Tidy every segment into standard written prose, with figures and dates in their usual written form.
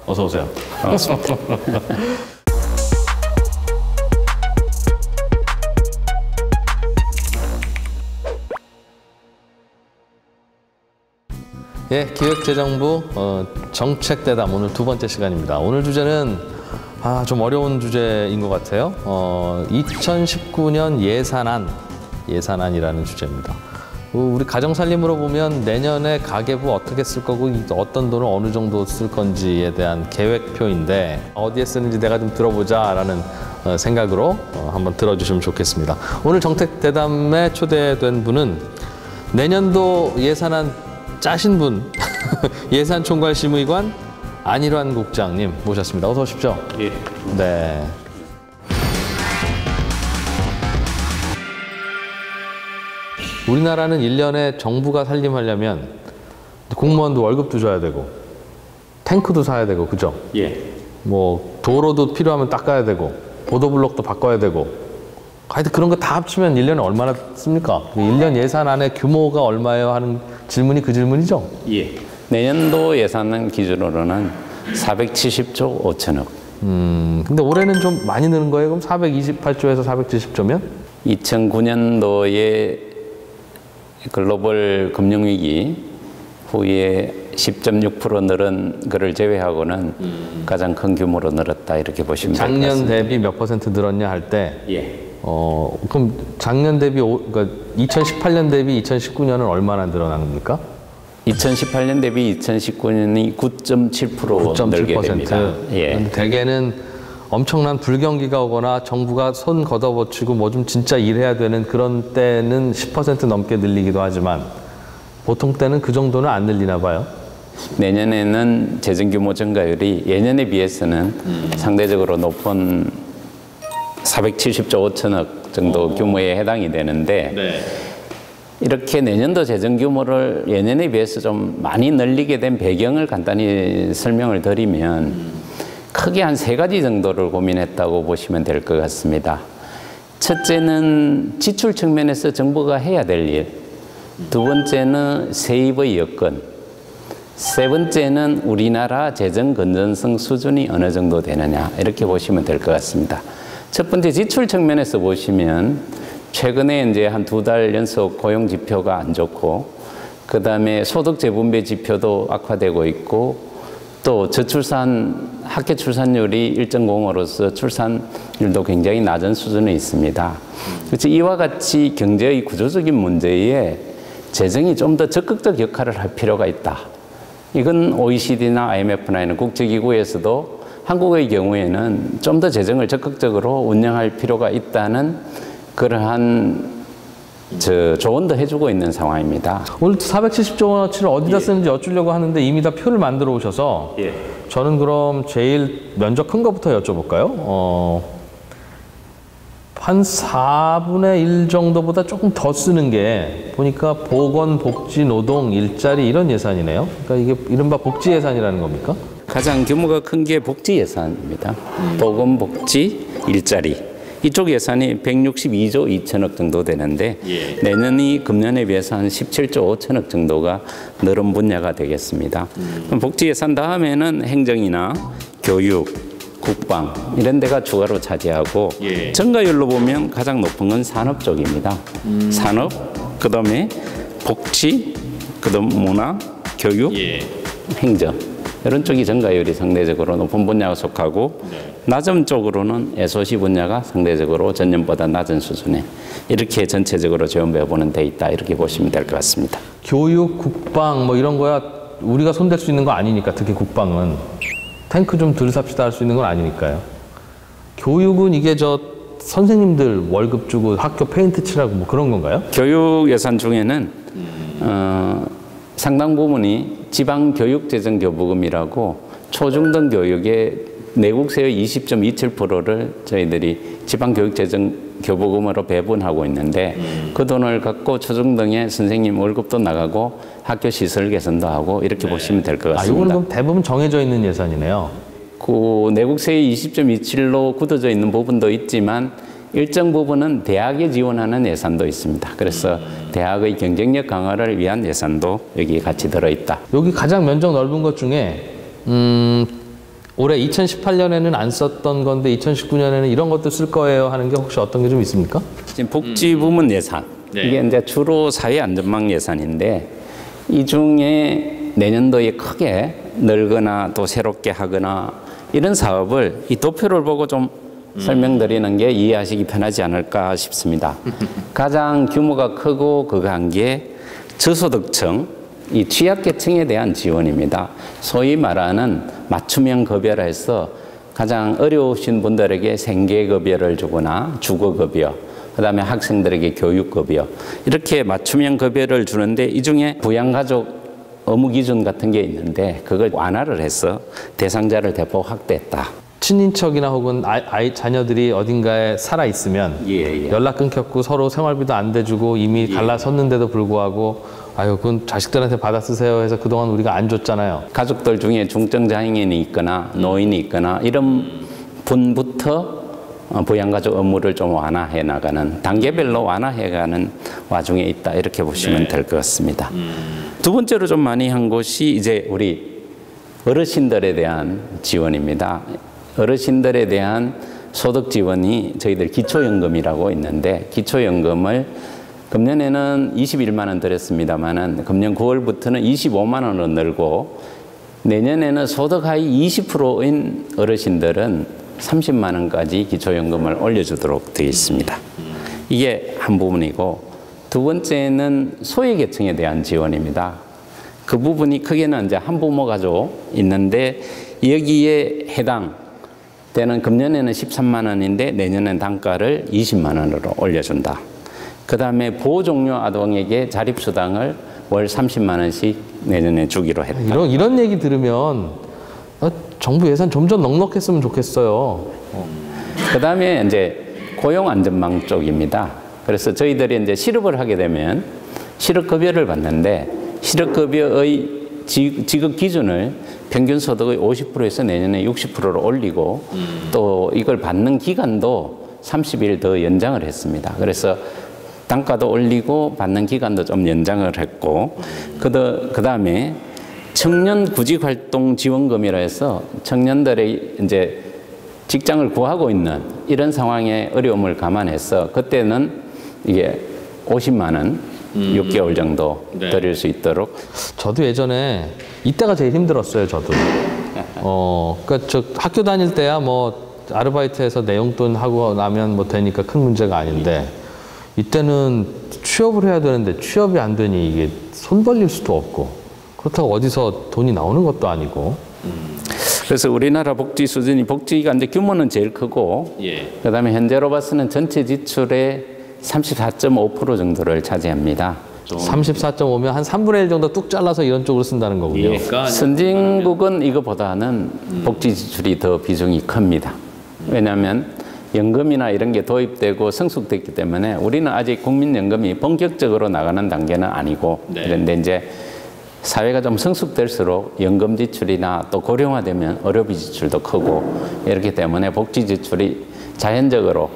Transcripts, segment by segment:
어서 오세요. 반갑습니다. 예, 기획재정부 정책대담 오늘 두 번째 시간입니다. 오늘 주제는 좀 어려운 주제인 것 같아요. 2019년 예산안이라는 주제입니다. 우리 가정살림으로 보면 내년에 가계부 어떻게 쓸 거고 어떤 돈을 어느 정도 쓸 건지에 대한 계획표인데 어디에 쓰는지 내가 좀 들어보자라는 생각으로 한번 들어주시면 좋겠습니다. 오늘 정책대담에 초대된 분은 내년도 예산안 짜신 분 예산총괄심의관 안일환 국장님 모셨습니다. 어서 오십시오. 예. 네. 우리나라는 1년에 정부가 살림하려면 공무원도 월급도 줘야 되고 탱크도 사야 되고 그죠? 예. 뭐 도로도 필요하면 닦아야 되고 보도블록도 바꿔야 되고 하여튼 그런 거 다 합치면 1년에 얼마나 씁니까? 1년 예산안의 규모가 얼마예요 하는 질문이 그 질문이죠? 예. 내년도 예산안 기준으로는 470조 5천억. 근데 올해는 좀 많이 느는 거예요? 그럼 428조에서 470조면? 2009년도에 글로벌 금융위기 후에 10.6% 늘은 것을 제외하고는 가장 큰 규모로 늘었다 이렇게 보시면 될 것 같습니다. 작년 대비 몇 퍼센트 늘었냐 할 때 예. 그럼 작년 대비 그러니까 2018년 대비 2019년은 얼마나 늘어난 겁니까? 2018년 대비 2019년이 9.7% 늘게 됩니다. 예. 대개는 엄청난 불경기가 오거나 정부가 손 걷어붙이고 뭐 좀 진짜 일해야 되는 그런 때는 10% 넘게 늘리기도 하지만 보통 때는 그 정도는 안 늘리나 봐요. 내년에는 재정규모 증가율이 예년에 비해서는 상대적으로 높은 470조 5천억 정도 규모에 해당이 되는데 네. 이렇게 내년도 재정 규모를 예년에 비해서 좀 많이 늘리게 된 배경을 간단히 설명을 드리면 크게 한 세 가지 정도를 고민했다고 보시면 될 것 같습니다. 첫째는 지출 측면에서 정부가 해야 될 일, 두 번째는 세입의 여건, 세 번째는 우리나라 재정 건전성 수준이 어느 정도 되느냐 이렇게 보시면 될 것 같습니다. 첫 번째 지출 측면에서 보시면 최근에 이제 한 2달 연속 고용 지표가 안 좋고 그 다음에 소득 재분배 지표도 악화되고 있고 또 저출산 학교 출산율이 1.05로서 출산율도 굉장히 낮은 수준에 있습니다. 그래서 이와 같이 경제의 구조적인 문제에 재정이 좀 더 적극적 역할을 할 필요가 있다. 이건 OECD나 IMF나 이런 국제기구에서도 한국의 경우에는 좀 더 재정을 적극적으로 운영할 필요가 있다는 그러한 조언도 해주고 있는 상황입니다. 오늘 470조 원어치를 어디다 쓰는지 여쭈려고 하는데 이미 다 표를 만들어 오셔서 저는 그럼 제일 면적 큰 거부터 여쭤볼까요? 한 4분의 1 정도보다 조금 더 쓰는 게 보니까 보건, 복지, 노동, 일자리 이런 예산이네요. 그러니까 이게 이른바 복지 예산이라는 겁니까? 가장 규모가 큰 게 복지 예산입니다. 보건, 복지, 일자리. 이쪽 예산이 162조 2천억 정도 되는데 내년이 금년에 비해서 한 17조 5천억 정도가 늘은 분야가 되겠습니다. 그럼 복지 예산 다음에는 행정이나 교육, 국방 이런 데가 추가로 차지하고 증가율로 보면 가장 높은 건 산업 쪽입니다. 산업, 그다음에 복지, 그다음 문화, 교육, 행정 이런 쪽이 증가율이 상대적으로 높은 분야가 속하고 낮은 쪽으로는 SOC 분야가 상대적으로 전년보다 낮은 수준에 이렇게 전체적으로 지원해 보는 데 있다 이렇게 보시면 될 것 같습니다. 교육, 국방 뭐 이런 거야 우리가 손댈 수 있는 거 아니니까 특히 국방은 탱크 좀 덜 삽시다 할 수 있는 건 아니니까요. 교육은 이게 선생님들 월급 주고 학교 페인트 칠하고 뭐 그런 건가요? 교육 예산 중에는 상당 부분이 지방교육재정교부금이라고 초중등 교육의 내국세의 20.27%를 저희들이 지방교육재정교부금으로 배분하고 있는데 그 돈을 갖고 초중등의 선생님 월급도 나가고 학교 시설 개선도 하고 이렇게 보시면 될 것 같습니다. 이거는 그럼 대부분 정해져 있는 예산이네요. 그 내국세의 20.27로 굳어져 있는 부분도 있지만 일정 부분은 대학에 지원하는 예산도 있습니다. 그래서 대학의 경쟁력 강화를 위한 예산도 여기 같이 들어있다. 여기 가장 면적 넓은 것 중에 올해 2018년에는 안 썼던 건데 2019년에는 이런 것도 쓸 거예요 하는 게 혹시 어떤 게 좀 있습니까? 지금 복지 부문 예산, 이게 이제 주로 사회안전망 예산인데 이 중에 내년도에 크게 늘거나 또 새롭게 하거나 이런 사업을 이 도표를 보고 좀 설명드리는 게 이해하시기 편하지 않을까 싶습니다. 가장 규모가 크고 극한 게 저소득층, 이 취약계층에 대한 지원입니다. 소위 말하는 맞춤형 급여라 해서 가장 어려우신 분들에게 생계급여를 주거나 주거급여, 그다음에 학생들에게 교육급여, 이렇게 맞춤형 급여를 주는데 이 중에 부양가족 의무기준 같은 게 있는데 그걸 완화를 해서 대상자를 대폭 확대했다. 친인척이나 혹은 자녀들이 어딘가에 살아 있으면 연락 끊겼고 서로 생활비도 안 대주고 이미 갈라섰는데도 불구하고 아유 그건 자식들한테 받아 쓰세요 해서 그동안 우리가 안 줬잖아요. 가족들 중에 중증장애인이 있거나 노인이 있거나 이런 분부터 부양가족 업무를 좀 완화해 나가는, 단계별로 완화해 가는 와중에 있다, 이렇게 보시면 될 것 같습니다. 두 번째로 좀 많이 한 것이 이제 우리 어르신들에 대한 지원입니다. 어르신들에 대한 소득 지원이 저희들 기초연금이라고 있는데, 기초연금을 금년에는 21만 원 드렸습니다만은 금년 9월부터는 25만 원으로 늘고, 내년에는 소득 하위 20%인 어르신들은 30만 원까지 기초연금을 올려주도록 되어 있습니다. 이게 한 부분이고, 두 번째는 소외계층에 대한 지원입니다. 그 부분이 크게는 이제 한부모 가족 있는데 여기에 해당되는, 금년에는 13만 원인데 내년엔 단가를 20만 원으로 올려준다. 그 다음에 보호종료 아동에게 자립수당을 월 30만 원씩 내년에 주기로 했다. 이런 얘기 들으면 정부 예산 좀 더 넉넉했으면 좋겠어요. 그 다음에 이제 고용안전망 쪽입니다. 그래서 저희들이 이제 실업을 하게 되면 실업급여를 받는데, 실업급여의 지급 기준을 평균 소득의 50%에서 내년에 60%로 올리고, 또 이걸 받는 기간도 30일 더 연장을 했습니다. 그래서 단가도 올리고 받는 기간도 좀 연장을 했고, 그 다음에 청년 구직활동 지원금이라 해서 청년들의 이제 직장을 구하고 있는 이런 상황의 어려움을 감안해서 그때는 이게 50만 원 6개월 정도 드릴 수 있도록. 저도 예전에 이때가 제일 힘들었어요. 저도. 그러니까 저 학교 다닐 때야 뭐 아르바이트해서 내용돈 하고 나면 뭐 되니까 큰 문제가 아닌데, 이때는 취업을 해야 되는데 취업이 안 되니 이게 손 벌릴 수도 없고, 그렇다고 어디서 돈이 나오는 것도 아니고. 그래서 우리나라 복지 수준이, 복지가 이제 규모는 제일 크고, 그다음에 현재로 봐서는 전체 지출의 34.5% 정도를 차지합니다. 34.5면 한 3분의 1 정도 뚝 잘라서 이런 쪽으로 쓴다는 거군요. 선진국은 이거보다는 복지 지출이 더 비중이 큽니다. 왜냐하면 연금이나 이런 게 도입되고 성숙됐기 때문에 우리는 아직 국민연금이 본격적으로 나가는 단계는 아니고, 그런데 이제 사회가 좀 성숙될수록 연금 지출이나 또 고령화되면 의료비 지출도 크고, 이렇기 때문에 복지 지출이 자연적으로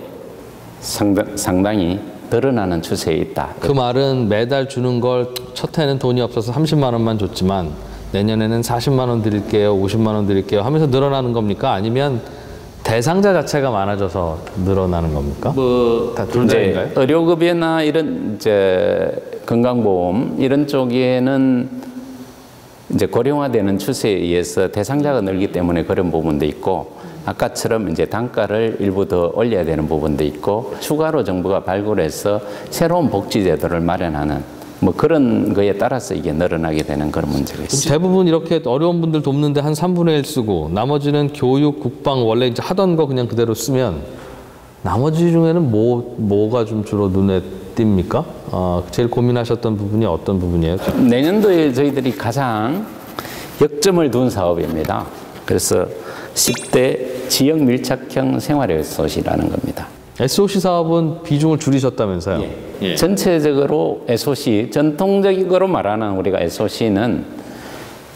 상당히 늘어나는 추세에 있다. 그 말은 매달 주는 걸 첫 해는 돈이 없어서 30만 원만 줬지만 내년에는 40만 원 드릴게요, 50만 원 드릴게요 하면서 늘어나는 겁니까? 아니면 대상자 자체가 많아져서 늘어나는 겁니까? 둘 다인가요? 의료급여나 이런 이제 건강보험 이런 쪽에는 이제 고령화되는 추세에 의해서 대상자가 늘기 때문에 그런 부분도 있고, 아까처럼 이제 단가를 일부 더 올려야 되는 부분도 있고, 추가로 정부가 발굴해서 새로운 복지제도를 마련하는 뭐 그런 거에 따라서 이게 늘어나게 되는 그런 문제가 있습니다. 대부분 이렇게 어려운 분들 돕는데 한 3분의 1 쓰고 나머지는 교육, 국방 원래 이제 하던 거 그냥 그대로 쓰면 나머지 중에는 뭐가 좀 주로 눈에 띕니까? 제일 고민하셨던 부분이 어떤 부분이에요? 내년도에 저희들이 가장 역점을 둔 사업입니다. 그래서 10대 지역 밀착형 생활 SOC라는 겁니다. SOC 사업은 비중을 줄이셨다면서요? 전체적으로 SOC, 전통적으로 말하는 우리가 SOC는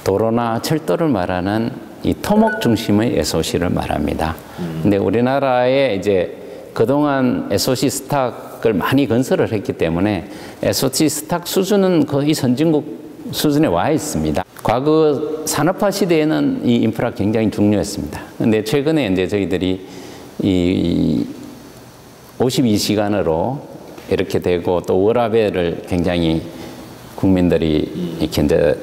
도로나 철도를 말하는 이 토목 중심의 SOC를 말합니다. 근데 우리나라에 이제 그동안 SOC 스탁을 많이 건설을 했기 때문에 SOC 스탁 수준은 거의 선진국 수준에 와 있습니다. 과거 산업화 시대에는 이 인프라 굉장히 중요했습니다. 근데 최근에 이제 저희들이 이 52시간으로 이렇게 되고 또 워라밸을 굉장히 국민들이 이렇게 이제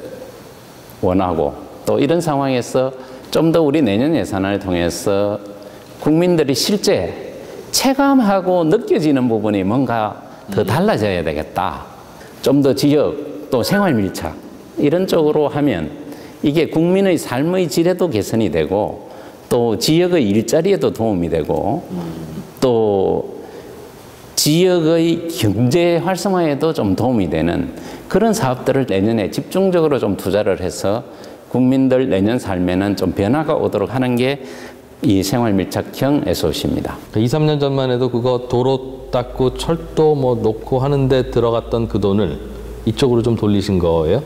원하고 또 이런 상황에서 좀 더 우리 내년 예산을 통해서 국민들이 실제 체감하고 느껴지는 부분이 뭔가 더 달라져야 되겠다. 좀 더 지역 또 생활 밀착 이런 쪽으로 하면 이게 국민의 삶의 질에도 개선이 되고 또 지역의 일자리에도 도움이 되고 또 지역의 경제 활성화에도 좀 도움이 되는 그런 사업들을 내년에 집중적으로 좀 투자를 해서 국민들 내년 삶에는 좀 변화가 오도록 하는 게 이 생활밀착형 SOC입니다. 2, 3년 전만 해도 그거 도로 닦고 철도 뭐 놓고 하는데 들어갔던 그 돈을 이쪽으로 좀 돌리신 거예요?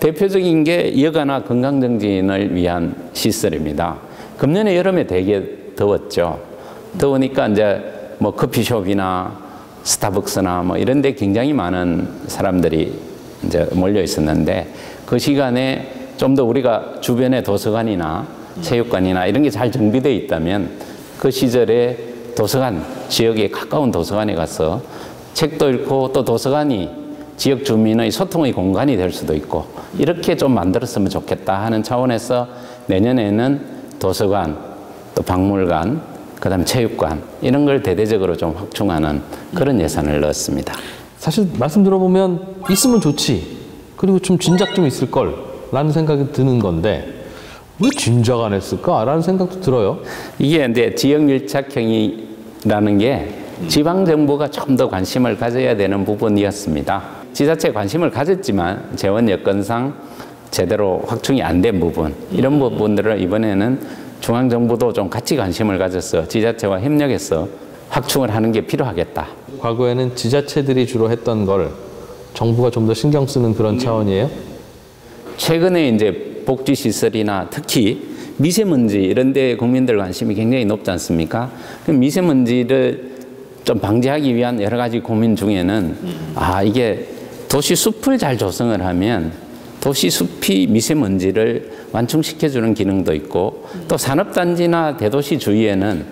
대표적인 게 여가나 건강정진을 위한 시설입니다. 금년에 여름에 되게 더웠죠. 더우니까 이제 뭐 커피숍이나 스타벅스나 뭐 이런 데 굉장히 많은 사람들이 이제 몰려 있었는데 그 시간에 좀 더 우리가 주변에 도서관이나 체육관이나 이런 게 잘 정비되어 있다면 그 시절에 도서관, 지역에 가까운 도서관에 가서 책도 읽고 또 도서관이 지역 주민의 소통의 공간이 될 수도 있고 이렇게 좀 만들었으면 좋겠다 하는 차원에서 내년에는 도서관, 또 박물관, 그다음 체육관 이런 걸 대대적으로 좀 확충하는 그런 예산을 넣었습니다. 사실 말씀 들어보면 있으면 좋지. 그리고 좀 진작 좀 있을 걸 라는 생각이 드는 건데 왜 진작 안 했을까라는 생각도 들어요. 이게 이제 지역 밀착형이라는 게 지방 정부가 좀 더 관심을 가져야 되는 부분이었습니다. 지자체 관심을 가졌지만 재원 여건상 제대로 확충이 안 된 부분 이런 부분들을 이번에는 중앙 정부도 좀 같이 관심을 가져서 지자체와 협력해서 확충을 하는 게 필요하겠다. 과거에는 지자체들이 주로 했던 걸 정부가 좀 더 신경 쓰는 그런 차원이에요? 최근에 이제 복지시설이나 특히 미세먼지 이런 데 국민들 관심이 굉장히 높지 않습니까? 그럼 미세먼지를 좀 방지하기 위한 여러 가지 고민 중에는 이게 도시 숲을 잘 조성을 하면 도시 숲이 미세먼지를 완충시켜주는 기능도 있고 또 산업단지나 대도시 주위에는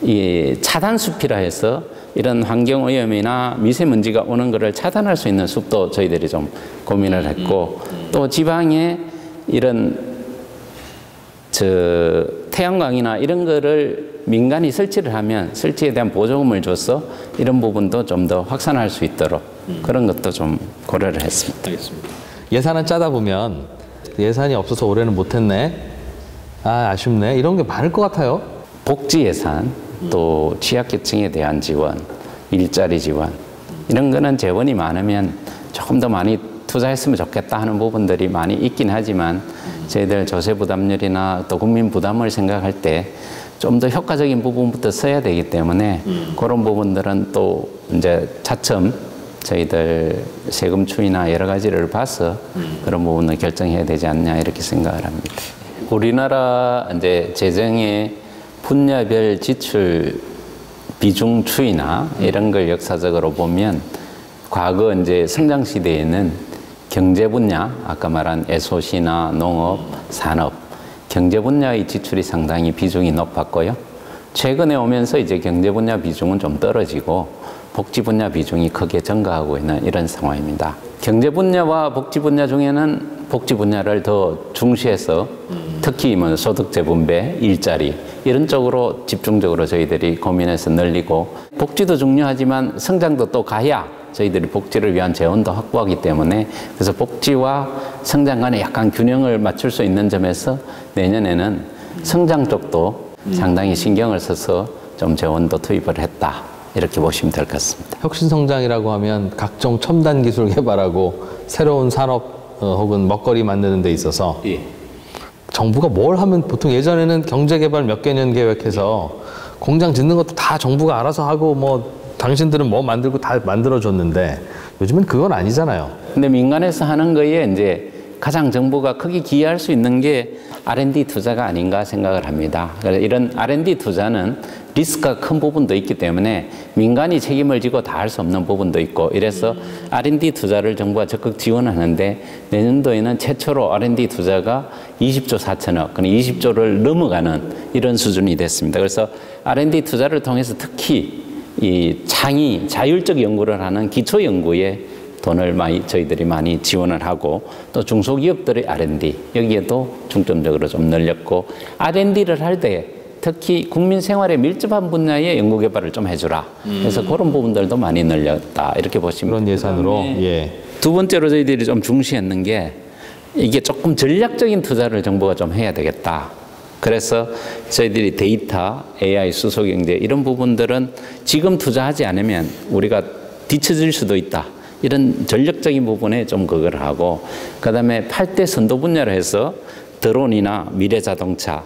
이 차단숲이라 해서 이런 환경오염이나 미세먼지가 오는 것을 차단할 수 있는 숲도 저희들이 좀 고민을 했고 또 지방에 이런 태양광이나 이런 거를 민간이 설치를 하면 설치에 대한 보조금을 줘서 이런 부분도 좀 더 확산할 수 있도록 그런 것도 좀 고려를 했습니다. 알겠습니다. 예산을 짜다 보면 예산이 없어서 올해는 못했네. 아쉽네. 이런 게 많을 것 같아요. 복지 예산, 또 취약계층에 대한 지원, 일자리 지원 이런 거는 재원이 많으면 조금 더 많이 투자했으면 좋겠다 하는 부분들이 많이 있긴 하지만 저희들 조세 부담률이나 또 국민 부담을 생각할 때 좀 더 효과적인 부분부터 써야 되기 때문에 그런 부분들은 또 이제 차츰 저희들 세금 추이나 여러 가지를 봐서 그런 부분을 결정해야 되지 않냐 이렇게 생각을 합니다. 우리나라 이제 재정의 분야별 지출 비중 추이나 이런 걸 역사적으로 보면 과거 이제 성장 시대에는 경제 분야, 아까 말한 SOC나 농업, 산업, 경제 분야의 지출이 상당히 비중이 높았고요. 최근에 오면서 이제 경제 분야 비중은 좀 떨어지고 복지 분야 비중이 크게 증가하고 있는 이런 상황입니다. 경제 분야와 복지 분야 중에는 복지 분야를 더 중시해서 특히 뭐 소득 재분배, 일자리 이런 쪽으로 집중적으로 저희들이 고민해서 늘리고 복지도 중요하지만 성장도 또 가야 저희들이 복지를 위한 재원도 확보하기 때문에 그래서 복지와 성장 간에 약간 균형을 맞출 수 있는 점에서 내년에는 성장 쪽도 상당히 신경을 써서 좀 재원도 투입을 했다. 이렇게 보시면 될 것 같습니다. 혁신성장이라고 하면 각종 첨단 기술 개발하고 새로운 산업 혹은 먹거리 만드는 데 있어서 정부가 뭘 하면 보통 예전에는 경제개발 몇 개년 계획해서 공장 짓는 것도 다 정부가 알아서 하고 뭐 당신들은 뭐 만들고 다 만들어줬는데 요즘은 그건 아니잖아요. 근데 민간에서 하는 거에 이제 가장 정부가 크게 기여할 수 있는 게 R&D 투자가 아닌가 생각을 합니다. 그래서 이런 R&D 투자는 리스크가 큰 부분도 있기 때문에 민간이 책임을 지고 다 할 수 없는 부분도 있고 이래서 R&D 투자를 정부가 적극 지원하는데 내년도에는 최초로 R&D 투자가 20조 4천억, 20조를 넘어가는 이런 수준이 됐습니다. 그래서 R&D 투자를 통해서 특히 이 창의, 자율적 연구를 하는 기초 연구에 돈을 저희들이 많이 지원을 하고 또 중소기업들의 R&D 여기에도 중점적으로 좀 늘렸고 R&D를 할 때 특히 국민 생활에 밀접한 분야의 연구개발을 좀 해주라. 그래서 그런 부분들도 많이 늘렸다. 이렇게 보시면 그런 예산으로. 예. 두 번째로 저희들이 좀 중시했는 게 이게 조금 전략적인 투자를 정부가 좀 해야 되겠다. 그래서 저희들이 데이터, AI, 수소경제 이런 부분들은 지금 투자하지 않으면 우리가 뒤처질 수도 있다. 이런 전략적인 부분에 좀 그걸 하고 그다음에 8대 선도 분야로 해서 드론이나 미래자동차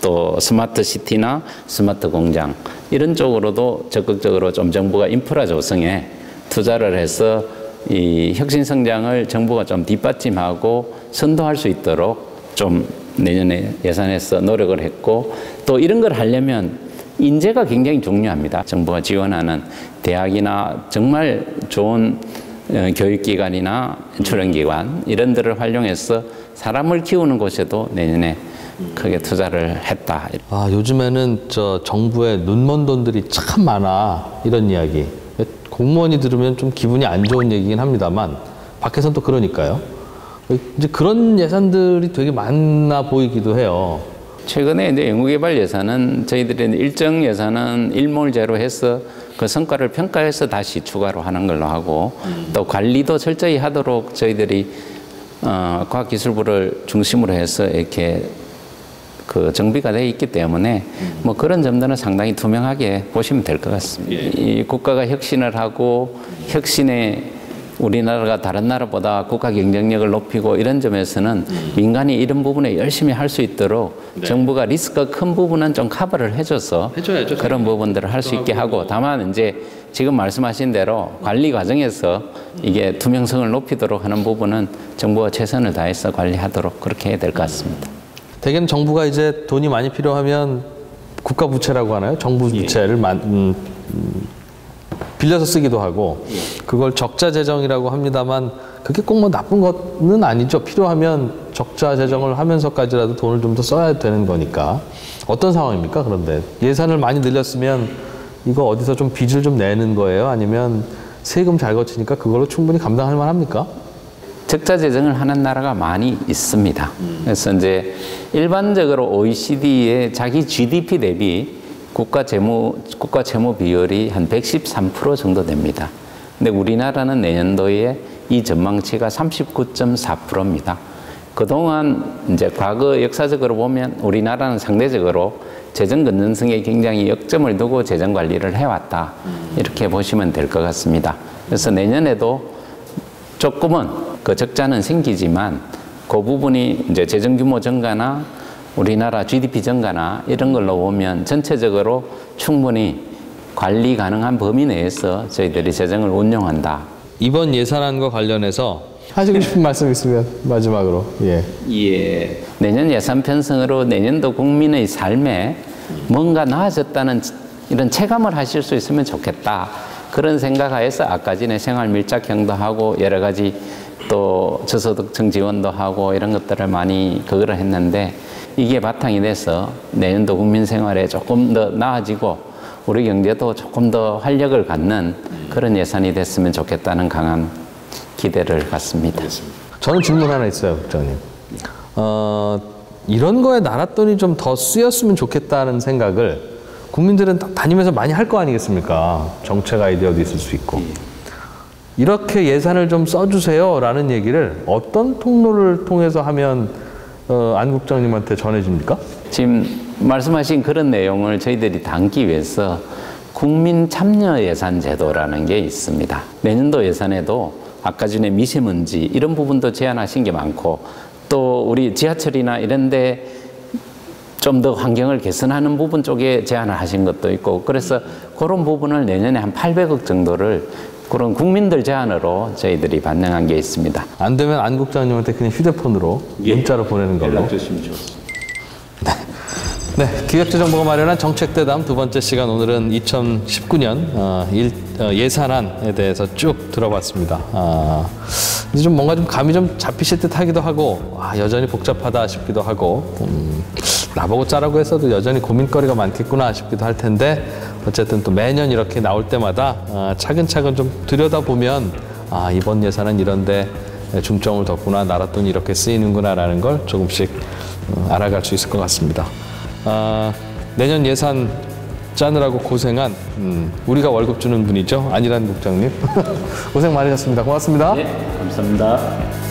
또 스마트 시티나 스마트 공장 이런 쪽으로도 적극적으로 좀 정부가 인프라 조성에 투자를 해서 이 혁신 성장을 정부가 좀 뒷받침하고 선도할 수 있도록 좀 내년에 예산에서 노력을 했고 또 이런 걸 하려면 인재가 굉장히 중요합니다. 정부가 지원하는 대학이나 정말 좋은 교육기관이나 출연기관 이런 데를 활용해서 사람을 키우는 곳에도 내년에 크게 투자를 했다. 아, 요즘에는 정부에 눈먼 돈들이 참 많아 이런 이야기. 공무원이 들으면 좀 기분이 안 좋은 얘기긴 합니다만 밖에서는 또 그러니까요. 이제 그런 예산들이 되게 많아 보이기도 해요. 최근에 이제 연구개발 예산은 저희들이 일정 예산은 일몰제로 해서 그 성과를 평가해서 다시 추가로 하는 걸로 하고 또 관리도 철저히 하도록 저희들이 과학기술부를 중심으로 해서 이렇게 그 정비가 되어 있기 때문에 뭐 그런 점들은 상당히 투명하게 보시면 될 것 같습니다. 이 국가가 혁신을 하고 혁신에 우리나라가 다른 나라보다 국가 경쟁력을 높이고 이런 점에서는 민간이 이런 부분에 열심히 할 수 있도록 정부가 리스크가 큰 부분은 좀 커버를 해줘서 그런 부분들을 할 수 있게 하고 다만 이제 지금 말씀하신 대로 관리 과정에서 이게 투명성을 높이도록 하는 부분은 정부가 최선을 다해서 관리하도록 그렇게 해야 될 것 같습니다. 대개는 정부가 이제 돈이 많이 필요하면 국가 부채라고 하나요? 정부 부채를 빌려서 쓰기도 하고 그걸 적자 재정이라고 합니다만 그게 꼭 뭐 나쁜 거는 아니죠. 필요하면 적자 재정을 하면서까지라도 돈을 좀 더 써야 되는 거니까. 어떤 상황입니까? 그런데 예산을 많이 늘렸으면 이거 어디서 좀 빚을 좀 내는 거예요? 아니면 세금 잘 거치니까 그걸로 충분히 감당할 만합니까? 적자 재정을 하는 나라가 많이 있습니다. 그래서 이제 일반적으로 OECD의 자기 GDP 대비 국가 채무 비율이 한 113% 정도 됩니다. 근데 우리나라는 내년도에 이 전망치가 39.4%입니다. 그동안 이제 과거 역사적으로 보면 우리나라는 상대적으로 재정 건전성에 굉장히 역점을 두고 재정 관리를 해왔다. 이렇게 보시면 될 것 같습니다. 그래서 내년에도 조금은 그 적자는 생기지만 그 부분이 이제 재정 규모 증가나 우리나라 GDP 증가나 이런 걸로 보면 전체적으로 충분히 관리 가능한 범위 내에서 저희들이 재정을 운용한다. 이번 예산안과 관련해서 하시고 싶은 말씀 있으면 마지막으로. 예. 내년 예산 편성으로 내년도 국민의 삶에 뭔가 나아졌다는 이런 체감을 하실 수 있으면 좋겠다. 그런 생각하에서 아까 전에 생활 밀착형도 하고 여러 가지 또 저소득층 지원도 하고 이런 것들을 많이 그거를 했는데 이게 바탕이 돼서 내년도 국민 생활에 조금 더 나아지고 우리 경제도 조금 더 활력을 갖는 그런 예산이 됐으면 좋겠다는 강한 기대를 갖습니다. 저는 질문 하나 있어요, 국장님. 이런 거에 나라 돈이 좀 더 쓰였으면 좋겠다는 생각을 국민들은 다니면서 많이 할 거 아니겠습니까? 정책 아이디어도 있을 수 있고. 이렇게 예산을 좀 써주세요 라는 얘기를 어떤 통로를 통해서 하면 안 국장님한테 전해집니까? 지금 말씀하신 그런 내용을 저희들이 담기 위해서 국민 참여 예산 제도라는 게 있습니다. 내년도 예산에도 아까 전에 미세먼지 이런 부분도 제안하신 게 많고 또 우리 지하철이나 이런 데 좀 더 환경을 개선하는 부분 쪽에 제안을 하신 것도 있고 그래서 그런 부분을 내년에 한 800억 정도를 그런 국민들 제안으로 저희들이 반영한 게 있습니다. 안 되면 안 국장님한테 그냥 휴대폰으로 문자로 보내는 걸로. 연락 주시면 좋습니다. 네, 기획재정부가 마련한 정책대담 두 번째 시간, 오늘은 2019년 예산안에 대해서 쭉 들어봤습니다. 이제 좀 뭔가 좀 감이 좀 잡히실 듯 하기도 하고, 여전히 복잡하다 싶기도 하고, 나보고 짜라고 했어도 여전히 고민거리가 많겠구나 싶기도 할 텐데, 어쨌든 또 매년 이렇게 나올 때마다 차근차근 좀 들여다보면 이번 예산은 이런데 중점을 뒀구나, 나라 돈이 이렇게 쓰이는구나라는 걸 조금씩 알아갈 수 있을 것 같습니다. 내년 예산 짜느라고 고생한 우리가 월급 주는 분이죠. 안일한 국장님. 고생 많으셨습니다. 고맙습니다. 네, 감사합니다.